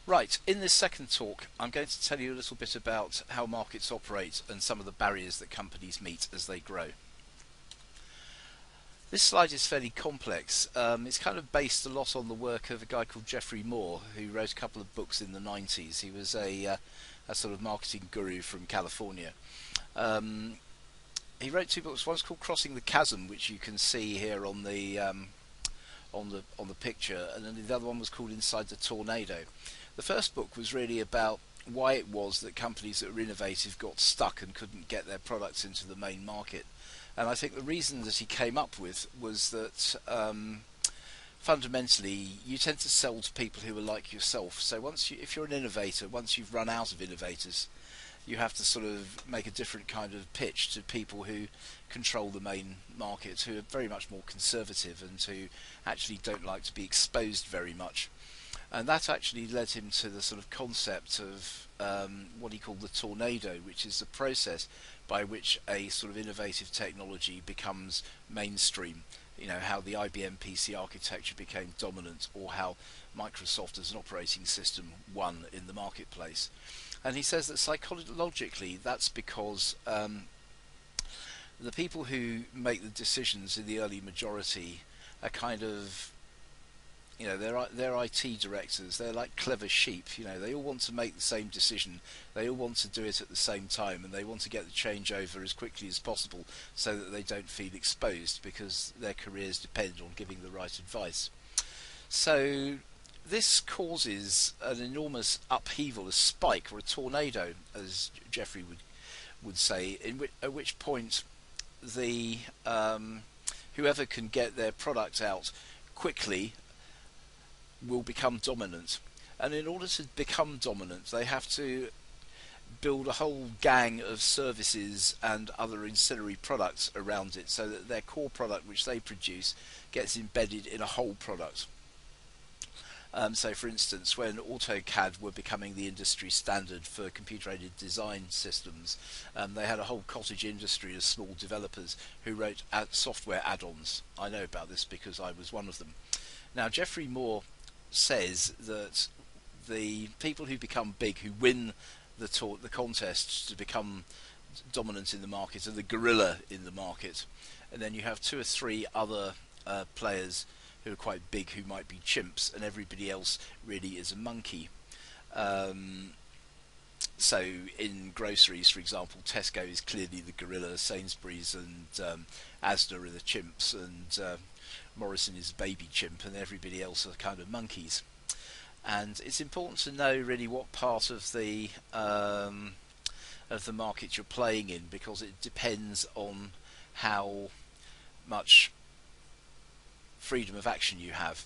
Right, in this second talk, I'm going to tell you a little bit about how markets operate and some of the barriers that companies meet as they grow. This slide is fairly complex. It's kind of based a lot on the work of a guy called Geoffrey Moore, who wrote a couple of books in the 90s. He was a sort of marketing guru from California. He wrote two books. One's called Crossing the Chasm, which you can see here on the picture, and then the other one was called Inside the Tornado. The first book was really about why it was that companies that were innovative got stuck and couldn't get their products into the main market. And I think the reason that he came up with was that fundamentally you tend to sell to people who are like yourself. So if you're an innovator, once you've run out of innovators, you have to sort of make a different kind of pitch to people who control the main market, who are very much more conservative and who actually don't like to be exposed very much. And that actually led him to the sort of concept of what he called the tornado, which is the process by which a sort of innovative technology becomes mainstream. You know, how the IBM PC architecture became dominant, or how Microsoft as an operating system won in the marketplace. And he says that psychologically that's because the people who make the decisions in the early majority are kind of, you know, they're IT directors. They're like clever sheep. You know, they all want to make the same decision. They all want to do it at the same time, and they want to get the change over as quickly as possible so that they don't feel exposed, because their careers depend on giving the right advice. So this causes an enormous upheaval, a spike or a tornado, as Geoffrey would say, at which point the whoever can get their product out quickly will become dominant. And in order to become dominant, they have to build a whole gang of services and other ancillary products around it, so that their core product which they produce gets embedded in a whole product. So for instance, when AutoCAD were becoming the industry standard for computer-aided design systems, they had a whole cottage industry of small developers who wrote software add-ons. I know about this because I was one of them. Now, Geoffrey Moore says that the people who become big, who win the contest to become dominant in the market, are the gorilla in the market, and then you have two or three other players who are quite big, who might be chimps, and everybody else really is a monkey. So in groceries, for example, Tesco is clearly the gorilla, Sainsbury's and Asda are the chimps, and Morrison is a baby chimp, and everybody else are kind of monkeys. And it's important to know really what part of the market you're playing in, because it depends on how much freedom of action you have.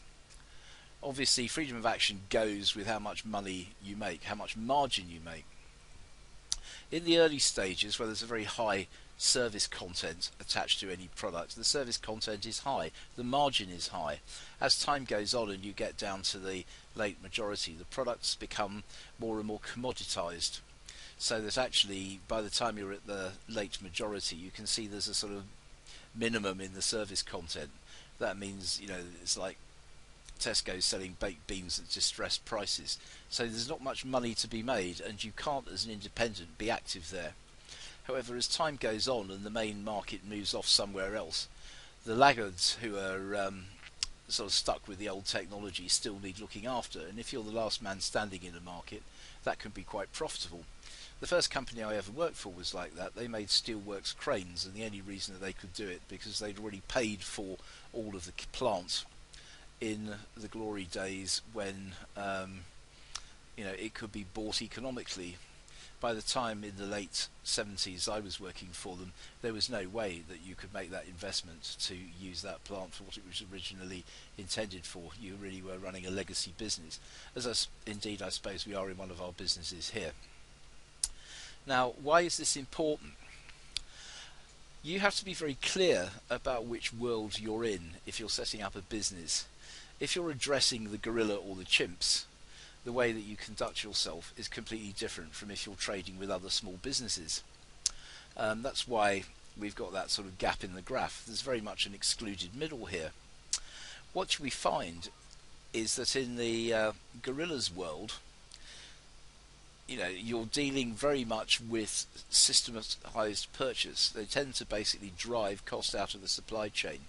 Obviously, freedom of action goes with how much money you make, how much margin you make. In the early stages, where there's a very high service content attached to any product, the service content is high, the margin is high. As time goes on and you get down to the late majority, the products become more and more commoditized, so that actually by the time you're at the late majority, you can see there's a sort of minimum in the service content. That means, you know, it's like Tesco selling baked beans at distressed prices. So there's not much money to be made, and you can't, as an independent, be active there. However, as time goes on and the main market moves off somewhere else, the laggards who are sort of stuck with the old technology still need looking after. And if you're the last man standing in a market, that can be quite profitable. The first company I ever worked for was like that. They made steelworks cranes, and the only reason that they could do it because they'd already paid for all of the plant in the glory days when you know, it could be bought economically. By the time in the late 70s I was working for them, there was no way that you could make that investment to use that plant for what it was originally intended for. You really were running a legacy business, as indeed I suppose we are in one of our businesses here. Now, why is this important? You have to be very clear about which world you're in if you're setting up a business. If you're addressing the gorilla or the chimps, the way that you conduct yourself is completely different from if you're trading with other small businesses. That's why we've got that sort of gap in the graph. There's very much an excluded middle here. What we find is that in the gorilla's world, you're dealing very much with systematized purchase. They tend to basically drive cost out of the supply chain,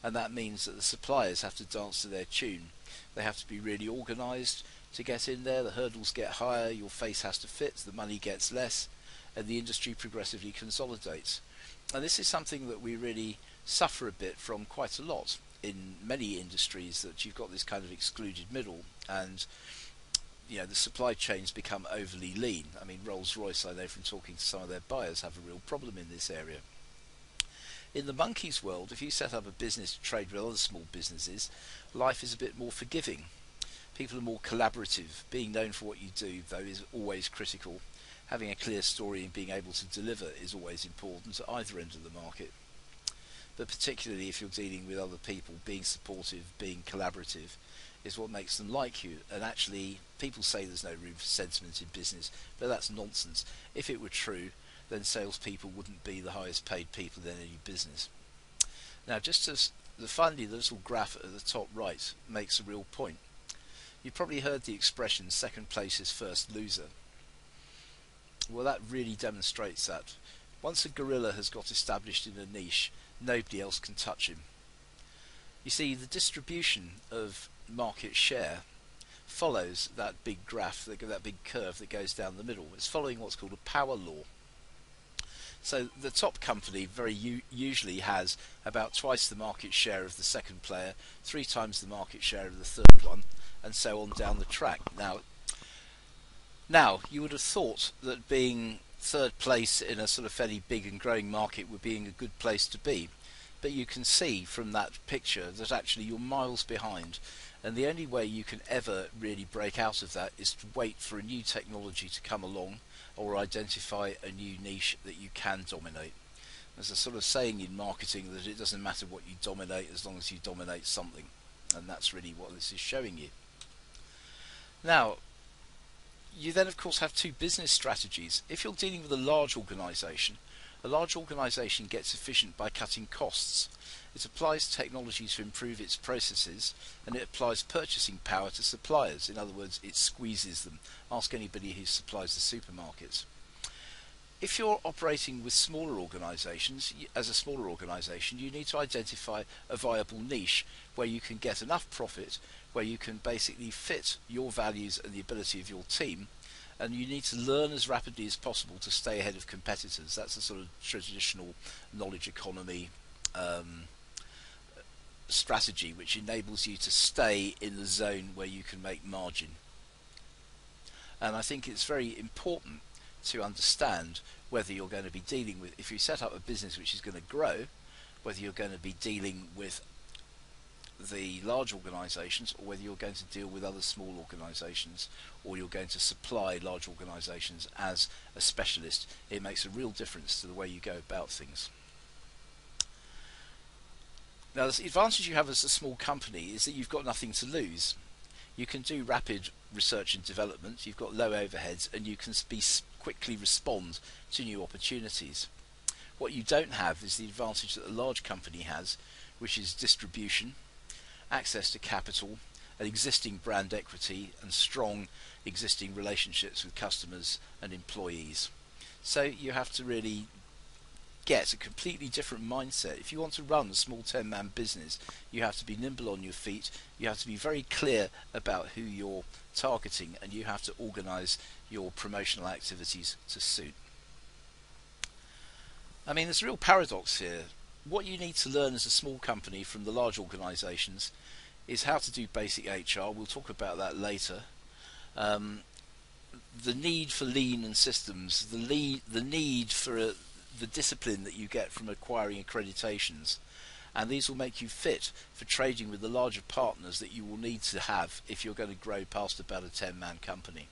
and that means that the suppliers have to dance to their tune. They have to be really organized to get in there. The hurdles get higher, your face has to fit, the money gets less, and the industry progressively consolidates. And this is something that we really suffer a bit from quite a lot in many industries, that you've got this kind of excluded middle, and the supply chains become overly lean. I mean, Rolls-Royce, I know from talking to some of their buyers, have a real problem in this area. In the monkeys world, if you set up a business to trade with other small businesses, life is a bit more forgiving. People are more collaborative. Being known for what you do, though, is always critical. Having a clear story and being able to deliver is always important at either end of the market. But particularly if you're dealing with other people, being supportive, being collaborative is what makes them like you. And actually, people say there's no room for sentiment in business, but that's nonsense. If it were true, then salespeople wouldn't be the highest paid people in any business. Now, just as finally, the little graph at the top right makes a real point. You've probably heard the expression, second place is first loser. Well, that really demonstrates that. Once a gorilla has got established in a niche, nobody else can touch him. You see, the distribution of market share follows that big graph, that big curve that goes down the middle. It's following what's called a power law. So the top company usually has about twice the market share of the second player, 3 times the market share of the third one, and so on down the track. Now, you would have thought that being third place in a sort of fairly big and growing market would be a good place to be, but you can see from that picture that actually you're miles behind, and the only way you can ever really break out of that is to wait for a new technology to come along, or identify a new niche that you can dominate. There's a sort of saying in marketing that it doesn't matter what you dominate as long as you dominate something, and that's really what this is showing you. Now, you then of course have 2 business strategies. If you're dealing with a large organisation gets efficient by cutting costs. It applies technology to improve its processes, and it applies purchasing power to suppliers. In other words, it squeezes them. Ask anybody who supplies the supermarkets. If you're operating with smaller organisations, as a smaller organisation, you need to identify a viable niche where you can get enough profit, where you can basically fit your values and the ability of your team, and you need to learn as rapidly as possible to stay ahead of competitors. That's a sort of traditional knowledge economy strategy, which enables you to stay in the zone where you can make margin. And I think it's very important to understand whether you're going to be dealing with, if you set up a business which is going to grow, whether you're going to be dealing with the large organisations, or whether you're going to deal with other small organisations, or you're going to supply large organisations as a specialist. It makes a real difference to the way you go about things. Now, the advantage you have as a small company is that you've got nothing to lose. You can do rapid research and development, you've got low overheads, and you can quickly respond to new opportunities. What you don't have is the advantage that a large company has, which is distribution, access to capital, an existing brand equity, and strong existing relationships with customers and employees. So you have to really get a completely different mindset. If you want to run a small 10-man business, you have to be nimble on your feet, you have to be very clear about who you're targeting, and you have to organise your promotional activities to suit. I mean, there's a real paradox here. What you need to learn as a small company from the large organisations is how to do basic HR. We'll talk about that later. The need for lean and systems, the need for the discipline that you get from acquiring accreditations, and these will make you fit for trading with the larger partners that you will need to have if you're going to grow past about a 10-man company.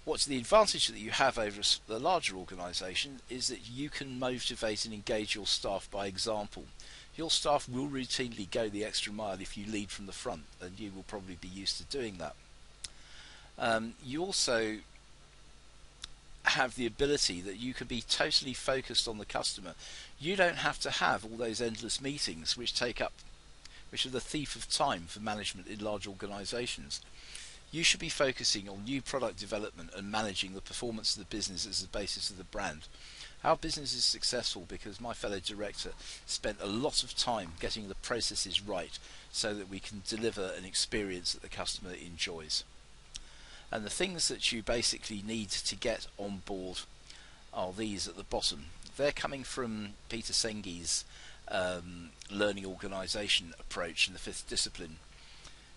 What's the advantage that you have over a larger organisation is that you can motivate and engage your staff by example. Your staff will routinely go the extra mile if you lead from the front, and you will probably be used to doing that. You also have the ability that you can be totally focused on the customer. You don't have to have all those endless meetings which are the thief of time for management in large organisations. You should be focusing on new product development and managing the performance of the business as the basis of the brand. Our business is successful because my fellow director spent a lot of time getting the processes right so that we can deliver an experience that the customer enjoys. And the things that you basically need to get on board are these at the bottom. They're coming from Peter Senge's learning organisation approach in the fifth discipline,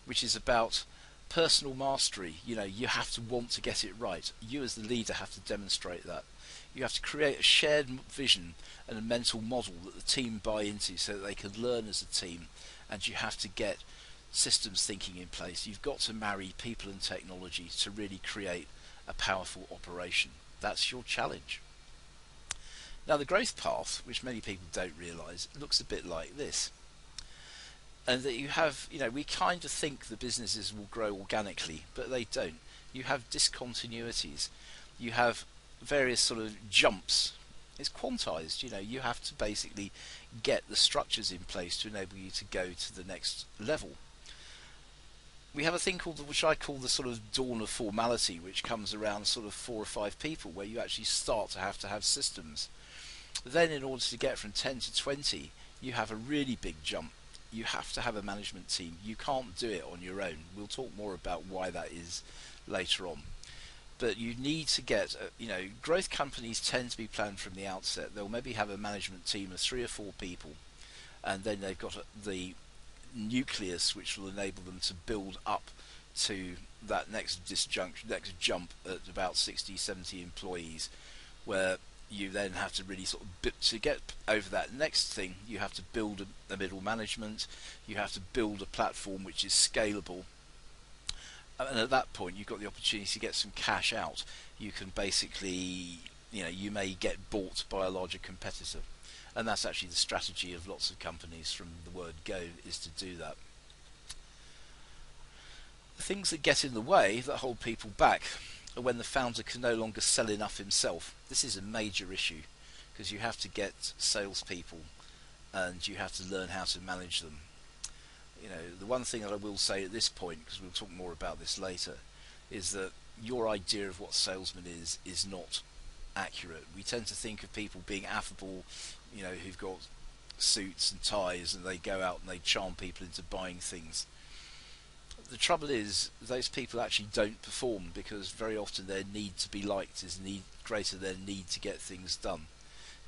which is about personal mastery. You know, you have to want to get it right. You as the leader have to demonstrate that. You have to create a shared vision and a mental model that the team buy into so that they can learn as a team, and you have to get systems thinking in place. You've got to marry people and technology to really create a powerful operation. That's your challenge. Now the growth path, which many people don't realise, looks a bit like this. And that you have, you know, we kind of think the businesses will grow organically, but they don't. You have discontinuities. You have various sort of jumps. It's quantized, you know, you have to basically get the structures in place to enable you to go to the next level. We have a thing called, which I call the sort of dawn of formality, which comes around sort of 4 or 5 people, where you actually start to have systems. Then in order to get from 10 to 20, you have a really big jump. You have to have a management team. You can't do it on your own. We'll talk more about why that is later on. But you need to get, you know, growth companies tend to be planned from the outset. They'll maybe have a management team of 3 or 4 people, and then they've got the nucleus which will enable them to build up to that next jump at about 60, 70 employees, where you then have to really sort of, to get over that next thing, you have to build a middle management, you have to build a platform which is scalable, and at that point you've got the opportunity to get some cash out. You can basically, you know, you may get bought by a larger competitor, and that's actually the strategy of lots of companies from the word go, is to do that. The things that get in the way, that hold people back, are when the founder can no longer sell enough himself. This is a major issue, because you have to get salespeople and you have to learn how to manage them. You know, the one thing that I will say at this point, because we'll talk more about this later, is that your idea of what salesman is not accurate. We tend to think of people being affable, you know, who've got suits and ties and they go out and they charm people into buying things. The trouble is, those people actually don't perform, because very often their need to be liked is greater than their need to get things done.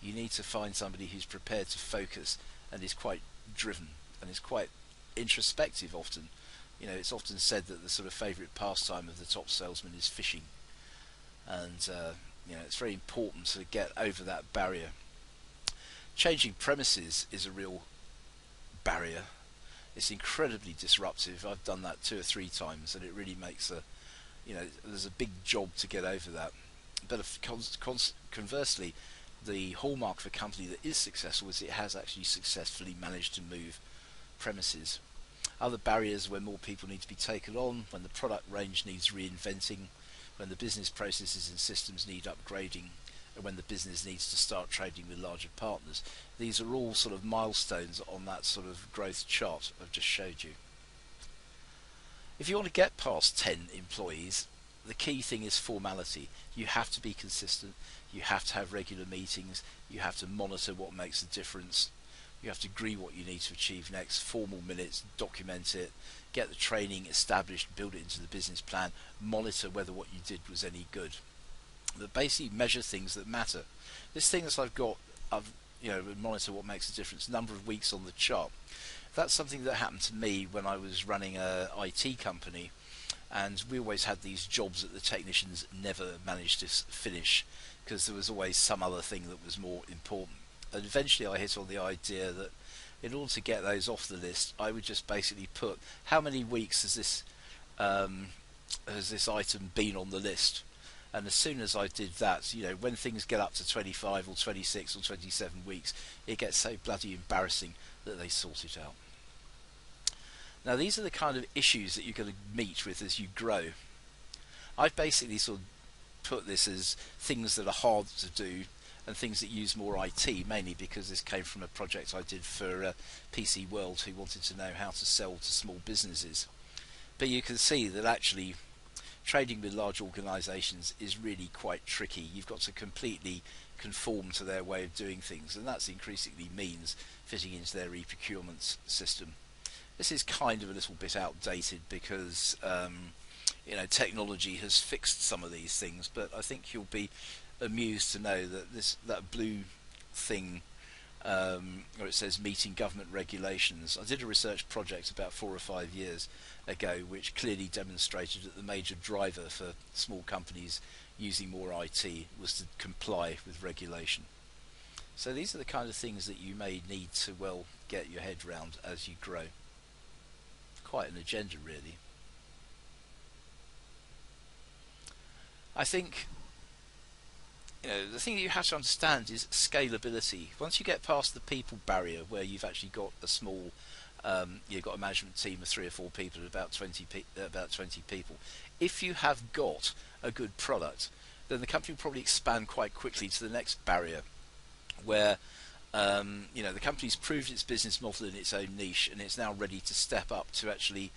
You need to find somebody who's prepared to focus and is quite driven and is quite introspective often. You know, it's often said that the sort of favourite pastime of the top salesman is fishing, and you know, it's very important to get over that barrier. Changing premises is a real barrier. It's incredibly disruptive. I've done that 2 or 3 times, and it really makes you know, there's a big job to get over that. But conversely, the hallmark of a company that is successful is it has actually successfully managed to move premises. Other barriers where more people need to be taken on, when the product range needs reinventing, when the business processes and systems need upgrading, and when the business needs to start trading with larger partners. These are all sort of milestones on that sort of growth chart I've just showed you. If you want to get past 10 employees, the key thing is formality. You have to be consistent, you have to have regular meetings, you have to monitor what makes a difference, you have to agree what you need to achieve next, formal minutes, document it, get the training established, build it into the business plan, monitor whether what you did was any good. But basically measure things that matter. This thing that I've you know, monitor what makes a difference, number of weeks on the chart. That's something that happened to me when I was running a IT company, and we always had these jobs that the technicians never managed to finish because there was always some other thing that was more important. And eventually I hit on the idea that in order to get those off the list, I would just basically put how many weeks has this item been on the list. And as soon as I did that, you know, when things get up to 25 or 26 or 27 weeks, it gets so bloody embarrassing that they sort it out. Now these are the kind of issues that you're going to meet with as you grow. I've basically sort of put this as things that are hard to do and things that use more IT, mainly because this came from a project I did for PC World, who wanted to know how to sell to small businesses. But you can see that actually trading with large organisations is really quite tricky. You've got to completely conform to their way of doing things, and that's increasingly means fitting into their e-procurement system. This is kind of a little bit outdated because technology has fixed some of these things, but I think you'll be amused to know that that blue thing where it says meeting government regulations. I did a research project about 4 or 5 years ago which clearly demonstrated that the major driver for small companies using more IT was to comply with regulation. So these are the kind of things that you may need to get your head round as you grow. Quite an agenda, really. I think the thing that you have to understand is scalability. Once you get past the people barrier, where you've actually got a small, you've got a management team of 3 or 4 people, about 20 people. If you have got a good product, then the company will probably expand quite quickly to the next barrier, where the company's proved its business model in its own niche, and it's now ready to step up to actually,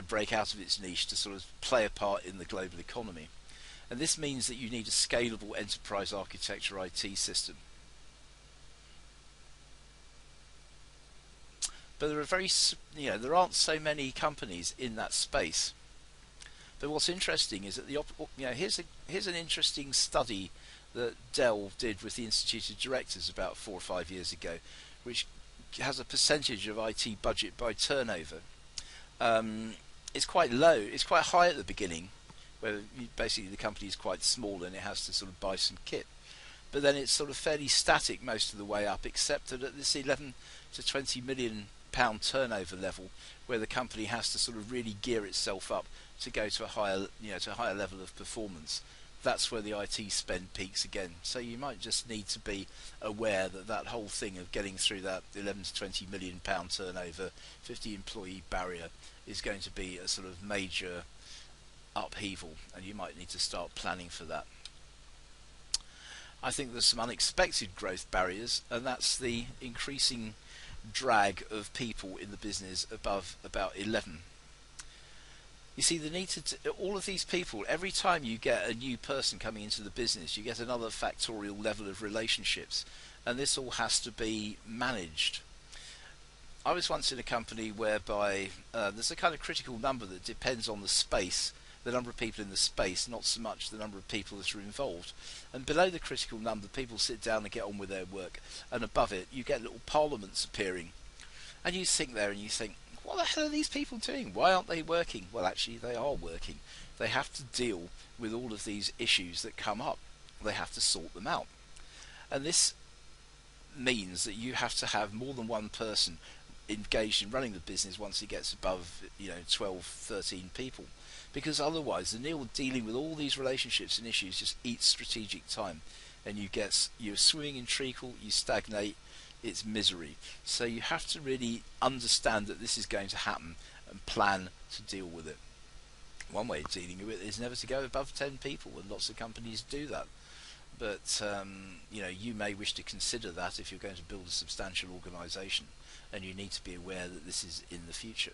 break out of its niche to sort of play a part in the global economy. And this means that you need a scalable enterprise architecture IT system. But there aren't so many companies in that space. But what's interesting is that here's an interesting study that Dell did with the Institute of Directors about 4 or 5 years ago, which has a percentage of IT budget by turnover. It's quite low. It's quite high at the beginning, where basically the company is quite small and it has to sort of buy some kit. But then it's sort of fairly static most of the way up, except that at this 11 to 20 million pound turnover level, where the company has to sort of really gear itself up to go to a higher level of performance. That's where the IT spend peaks again. So you might just need to be aware that that whole thing of getting through that 11 to 20 million pound turnover, 50 employee barrier is going to be a sort of major upheaval, and you might need to start planning for that. I think there's some unexpected growth barriers, and that's the increasing drag of people in the business above about 11. You see, the need to all of these people, every time you get a new person coming into the business, you get another factorial level of relationships, and this all has to be managed. I was once in a company whereby there's a kind of critical number that depends on the space, the number of people in the space, not so much the number of people that are involved. And below the critical number, people sit down and get on with their work, and above it you get little parliaments appearing, and you think there and you think, what the hell are these people doing? Why aren't they working? Well, actually they are working. They have to deal with all of these issues that come up. They have to sort them out, and this means that you have to have more than one person engaged in running the business once it gets above 12, 13 people, because otherwise the dealing with all these relationships and issues just eats strategic time, and you're swimming in treacle, you stagnate, it's misery. So you have to really understand that this is going to happen and plan to deal with it. One way of dealing with it is never to go above 10 people, and lots of companies do that. But you may wish to consider that if you're going to build a substantial organisation, and you need to be aware that this is in the future.